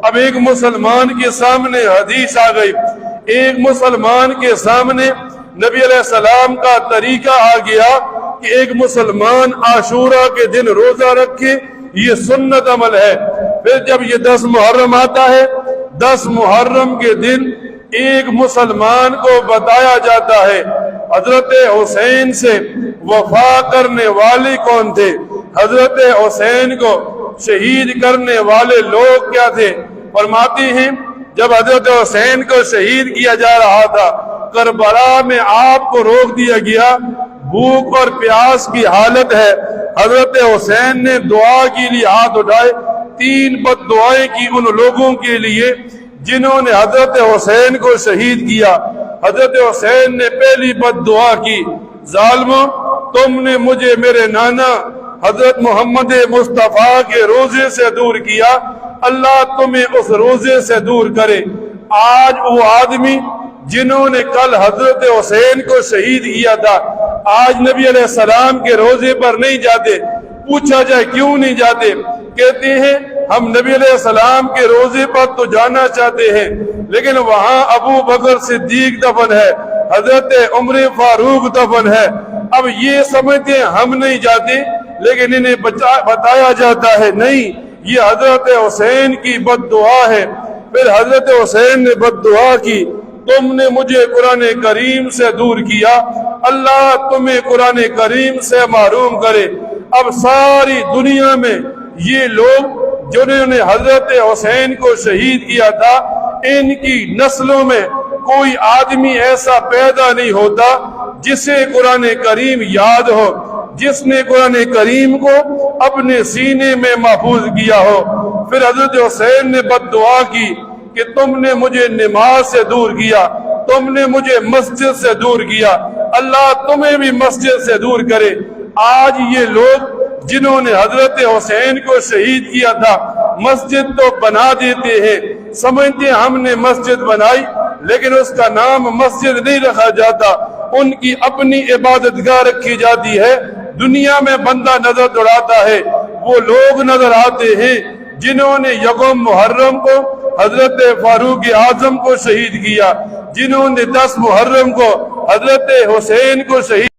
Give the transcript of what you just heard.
اب ایک مسلمان کے سامنے حدیث آ گئی، ایک مسلمان کے سامنے نبی علیہ السلام کا طریقہ آ گیا کہ ایک مسلمان عاشورہ کے دن روزہ رکھے، یہ سنت عمل ہے۔ پھر جب یہ 10 محرم آتا ہے، 10 محرم کے دن ایک مسلمان کو بتایا جاتا ہے حضرت حسین سے وفا کرنے والے کون تھے، حضرت حسین کو شہید کرنے والے لوگ کیا تھے۔ فرماتے ہیں جب حضرت حسین کو شہید کیا جا رہا تھا، کربلا میں آپ کو روک دیا گیا، بھوک اور پیاس کی حالت ہے، حضرت حسین نے دعا کے لیے ہاتھ اٹھائے، 3 بد دعائیں کی ان لوگوں کے لیے جنہوں نے حضرت حسین کو شہید کیا۔ حضرت حسین نے پہلی بد دعا کی، ظالموں تم نے مجھے میرے نانا حضرت محمد مصطفیٰ کے روزے سے دور کیا، اللہ تمہیں اس روزے سے دور کرے۔ آج وہ آدمی جنہوں نے کل حضرت حسین کو شہید کیا تھا، آج نبی علیہ السلام کے روزے پر نہیں جاتے۔ پوچھا جائے کیوں نہیں جاتے، کہتے ہیں ہم نبی علیہ السلام کے روزے پر تو جانا چاہتے ہیں، لیکن وہاں ابو بکر صدیق دفن ہے، حضرت عمر فاروق دفن ہے۔ اب یہ سمجھتے ہیں ہم نہیں جاتے، لیکن انہیں بتایا جاتا ہے نہیں، یہ حضرت حسین کی بد دعا ہے۔ پھر حضرت حسین نے بد دعا کی، تم نے مجھے قرآن کریم سے دور کیا، اللہ تمہیں قرآن کریم سے محروم کرے۔ اب ساری دنیا میں یہ لوگ جنہوں نے حضرت حسین کو شہید کیا تھا، ان کی نسلوں میں کوئی آدمی ایسا پیدا نہیں ہوتا جسے قرآن کریم یاد ہو، جس نے قرآن کریم کو اپنے سینے میں محفوظ کیا ہو۔ پھر حضرت حسین نے بد دعا کی کہ تم نے مجھے نماز سے دور کیا، تم نے مجھے مسجد سے دور کیا، اللہ تمہیں بھی مسجد سے دور کرے۔ آج یہ لوگ جنہوں نے حضرت حسین کو شہید کیا تھا، مسجد تو بنا دیتے ہیں، سمجھتے ہیں ہم نے مسجد بنائی، لیکن اس کا نام مسجد نہیں رکھا جاتا، ان کی اپنی عبادت گاہ رکھی جاتی ہے۔ دنیا میں بندہ نظر دوڑاتا ہے، وہ لوگ نظر آتے ہیں جنہوں نے یکم محرم کو حضرت فاروق اعظم کو شہید کیا، جنہوں نے 10 محرم کو حضرت حسین کو شہید